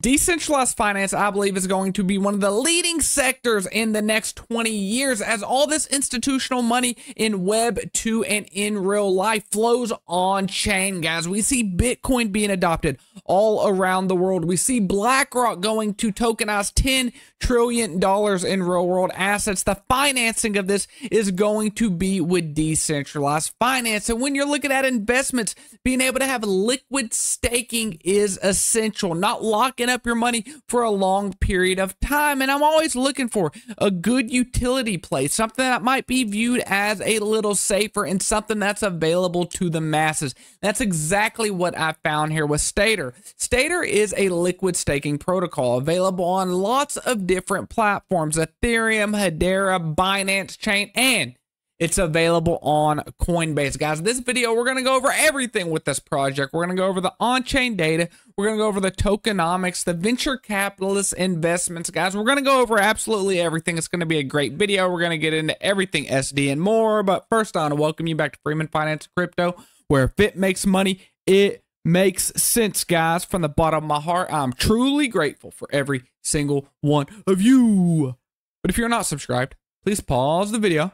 Decentralized finance, I believe, is going to be one of the leading sectors in the next 20 years as all this institutional money in Web 2 and in real life flows on chain, guys. We see Bitcoin being adopted all around the world. We see BlackRock going to tokenize $10 trillion in real world assets. The financing of this is going to be with decentralized finance. And when you're looking at investments, being able to have liquid staking is essential, not locking up your money for a long period of time. And I'm always looking for a good utility play, something that might be viewed as a little safer and something that's available to the masses. That's exactly what I found here with Stader. Stader is a liquid staking protocol available on lots of different platforms: Ethereum, Hedera, Binance Chain, and it's available on COINBASE. Guys, this video, we're going to go over everything with this project. We're going to go over the on-chain data. We're going to go over the tokenomics, the venture capitalist investments. Guys, we're going to go over absolutely everything. It's going to be a great video. We're going to get into everything SD and more. But first, I want to welcome you back to Freeman Finance Crypto, where if it makes money, it makes sense, guys. From the bottom of my heart, I'm truly grateful for every single one of you. But if you're not subscribed, please pause the video,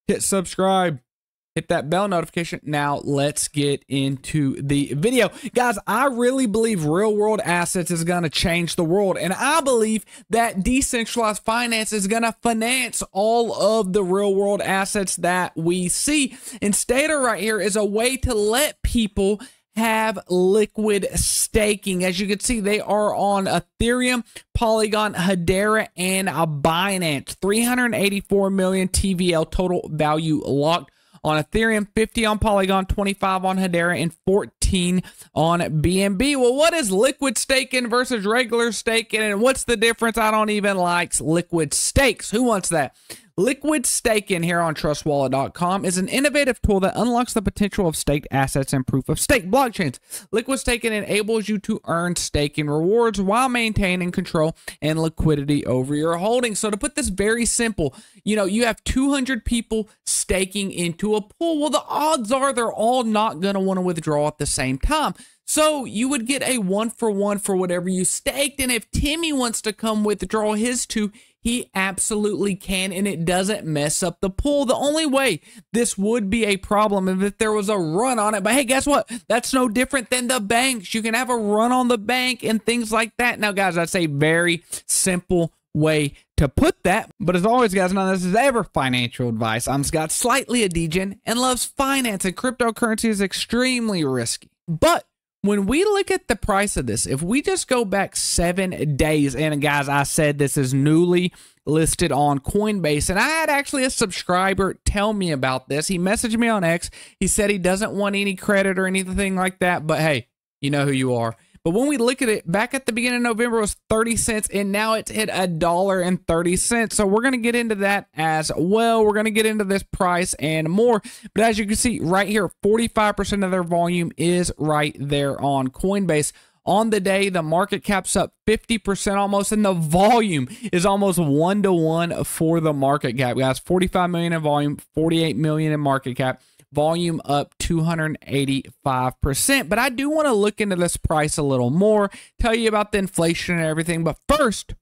hit subscribe, hit that bell notification. Now let's get into the video. Guys, I really believe real world assets is going to change the world. And I believe that decentralized finance is going to finance all of the real world assets that we see. And Stader right here is a way to let people have liquid staking. As you can see, they are on Ethereum, Polygon, Hedera, and Binance. 384 million TVL total value locked on Ethereum, 50 on Polygon, 25 on Hedera, and 14 on BNB. Well, what is liquid staking versus regular staking, and what's the difference? I don't even like liquid stakes. Who wants that? Liquid staking here on trustwallet.com is an innovative tool that unlocks the potential of staked assets and proof of stake blockchains. Liquid staking enables you to earn staking rewards while maintaining control and liquidity over your holdings. So to put this very simple, you have 200 people staking into a pool. Well, the odds are they're all not going to want to withdraw at the same time. So you would get a 1-for-1 for whatever you staked. And if Timmy wants to come withdraw his two, he absolutely can, and it doesn't mess up the pool. The only way this would be a problem is if there was a run on it. But hey, guess what? That's no different than the banks. You can have a run on the bank and things like that. Now, guys, that's a very simple way to put that. But as always, guys, none of this is ever financial advice. I'm Scott, slightly a degen, and loves finance, and cryptocurrency is extremely risky. But when we look at the price of this, if we just go back 7 days, and guys, I said this is newly listed on COINBASE, and I had actually a subscriber tell me about this. He messaged me on X. He said he doesn't want any credit or anything like that, but hey, you know who you are. But when we look at it, back at the beginning of November, it was 30 cents, and now it's hit $1.30. So we're going to get into that as well. We're going to get into this price and more. But as you can see right here, 45% of their volume is right there on COINBASE. On the day, the market cap's up 50% almost, and the volume is almost 1-to-1 for the market cap, guys. 45 million in volume, 48 million in market cap. Volume up 285%. But I do want to look into this price a little more, tell you about the inflation and everything. But first,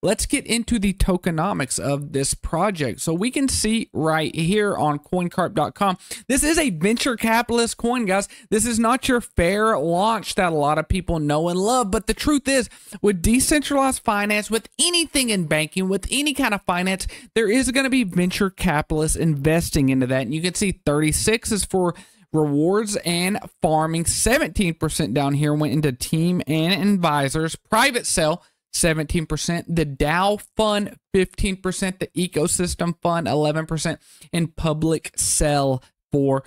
let's get into the tokenomics of this project. So we can see right here on coincarp.com, this is a venture capitalist coin, guys. This is not your fair launch that a lot of people know and love. But the truth is, with decentralized finance, with anything in banking, with any kind of finance, there is going to be venture capitalists investing into that. And you can see 36 is for rewards and farming. 17% down here went into team and advisors. Private sale, 17%, the DAO fund 15%, the ecosystem fund 11%, and public sell 4%.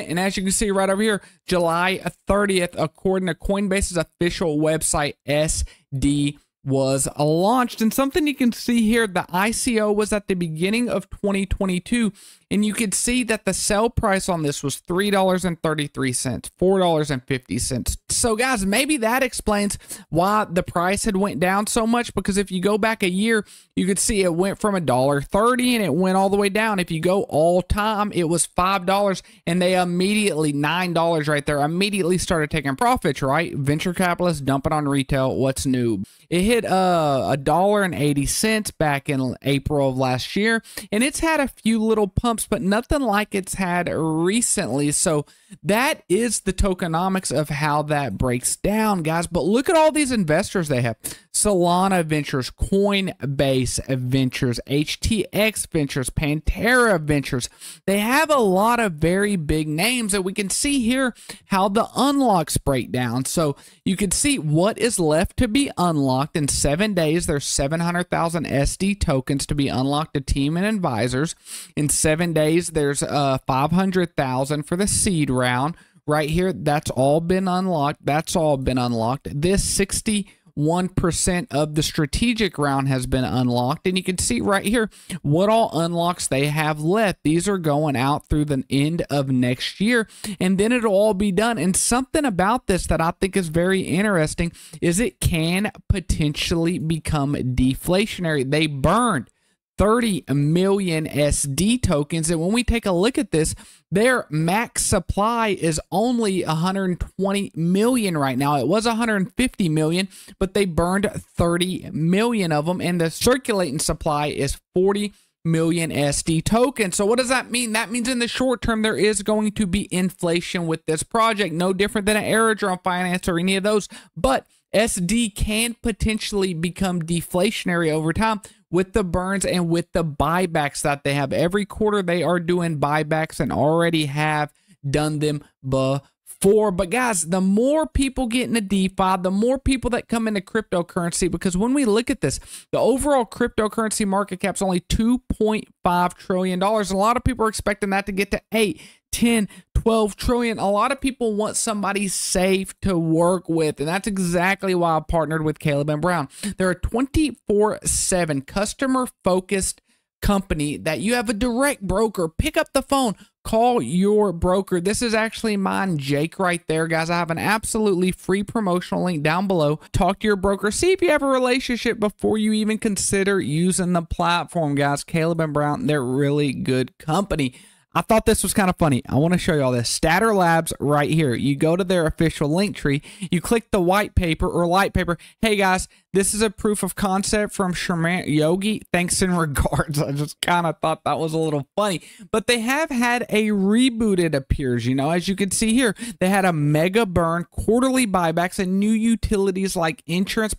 And as you can see right over here, July 30th, according to Coinbase's official website, SD was launched. And something you can see here, the ICO was at the beginning of 2022, And you could see that the sell price on this was $3.33, $4.50. So guys, maybe that explains why the price had went down so much, because if you go back a year, you could see it went from $1.30 and it went all the way down. If you go all time, it was $5, and they immediately, $9 right there, immediately started taking profits, right? Venture capitalists dumping on retail. What's new? It hit $1.80 back in April of last year, and it's had a few little pumps, but nothing like it's had recently. So that is the tokenomics of how that breaks down, guys. But look at all these investors they have. Solana Ventures, Coinbase Ventures, HTX Ventures, Pantera Ventures. They have a lot of very big names, and we can see here how the unlocks break down. So you can see what is left to be unlocked. In 7 days, there's 700,000 SD tokens to be unlocked to team and advisors. In 7 days, there's 500,000 for the seed round. Right here, that's all been unlocked. That's all been unlocked. This 61% of the strategic round has been unlocked, and you can see right here what all unlocks they have left. These are going out through the end of next year, and then it'll all be done. And something about this that I think is very interesting is it can potentially become deflationary. They burned 30 million SD tokens, and when we take a look at this, their max supply is only 120 million right now. It was 150 million, but they burned 30 million of them, and the circulating supply is 40 million SD tokens. So what does that mean? That means in the short term, there is going to be inflation with this project, no different than an Aerodrome Finance or any of those, but SD can potentially become deflationary over time with the burns and with the buybacks that they have. Every quarter they are doing buybacks and already have done them before. But guys, the more people get into DeFi, the more people that come into cryptocurrency, because when we look at this, the overall cryptocurrency market cap is only $2.5 trillion. A lot of people are expecting that to get to 8, 10, 12 trillion. A lot of people want somebody safe to work with, and that's exactly why I partnered with Caleb and Brown. They're a 24/7 customer-focused company that you have a direct broker. Pick up the phone, call your broker. This is actually mine, Jake, right there, guys. I have an absolutely free promotional link down below. Talk to your broker. See if you have a relationship before you even consider using the platform, guys. Caleb and Brown, they're really good company. I thought this was kind of funny. I want to show you all this. Stader Labs right here. You go to their official link tree. You click the white paper or light paper. Hey, guys, this is a proof of concept from Sharman Yogi. Thanks and regards. I just kind of thought that was a little funny. But they have had a reboot, it appears. You know, as you can see here, they had a mega burn, quarterly buybacks, and new utilities like insurance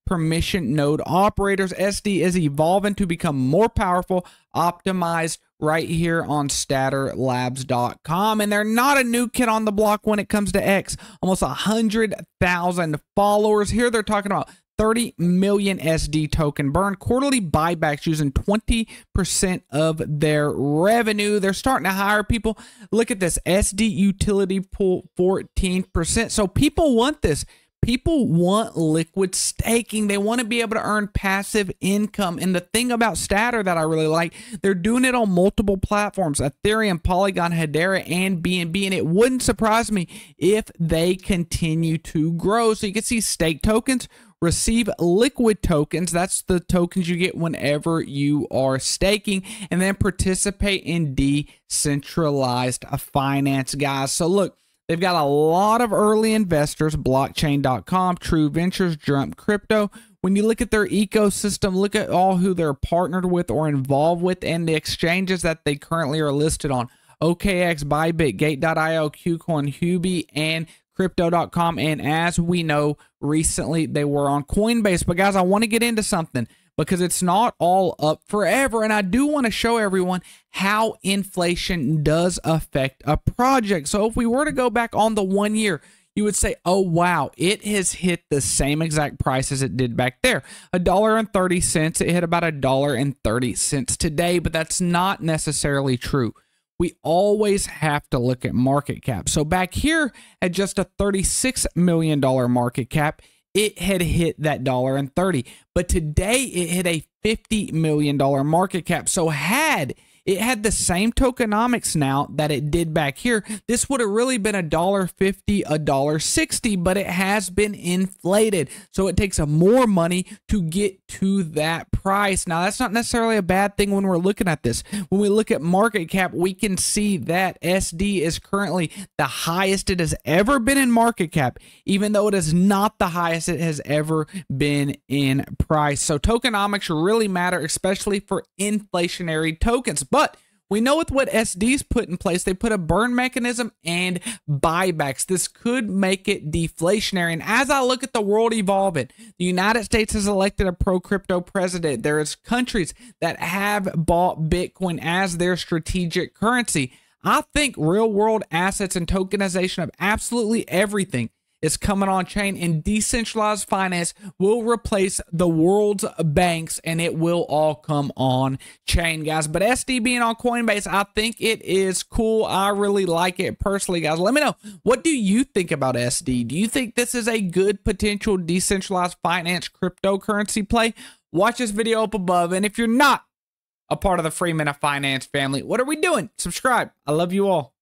permission node operators. SD is evolving to become more powerful, optimized, right here on staderlabs.com. And they're not a new kid on the block when it comes to X. Almost 100,000 followers. Here they're talking about 30 million SD token burn, quarterly buybacks using 20% of their revenue. They're starting to hire people. Look at this, SD utility pool 14%. So people want this. People want liquid staking. They want to be able to earn passive income. And the thing about Stader that I really like, they're doing it on multiple platforms, Ethereum, Polygon, Hedera, and BNB. And it wouldn't surprise me if they continue to grow. So you can see stake tokens, receive liquid tokens. That's the tokens you get whenever you are staking, and then participate in decentralized finance, guys. So look, they've got a lot of early investors, blockchain.com, True Ventures, Jump Crypto. When you look at their ecosystem, look at all who they're partnered with or involved with and the exchanges that they currently are listed on. OKX, Bybit, Gate.io, KuCoin, Huobi, and Crypto.com. And as we know, recently they were on Coinbase. But guys, I want to get into something, because it's not all up forever. And I do want to show everyone how inflation does affect a project. So if we were to go back on the 1 year, you would say, oh, wow, it has hit the same exact price as it did back there. $1.30. It hit about $1.30 today, but that's not necessarily true. We always have to look at market cap. So back here at just a $36 million market cap, it had hit that $1.30, but today it hit a $50 million market cap. So had it had the same tokenomics now that it did back here, this would have really been $1.50, $1.60, but it has been inflated. So it takes more money to get to that price. Now, that's not necessarily a bad thing when we're looking at this. When we look at market cap, we can see that SD is currently the highest it has ever been in market cap, even though it is not the highest it has ever been in price. So tokenomics really matter, especially for inflationary tokens. But we know with what SD's put in place, they put a burn mechanism and buybacks. This could make it deflationary. And as I look at the world evolving, the United States has elected a pro-crypto president. There is countries that have bought Bitcoin as their strategic currency. I think real-world assets and tokenization of absolutely everything is coming on chain, and decentralized finance will replace the world's banks, and it will all come on chain, guys. But SD being on Coinbase, I think it is cool. I really like it personally, guys. Let me know, what do you think about SD? Do you think this is a good potential decentralized finance cryptocurrency play? Watch this video up above, and if you're not a part of the Free Men of Finance family, what are we doing? Subscribe. I love you all.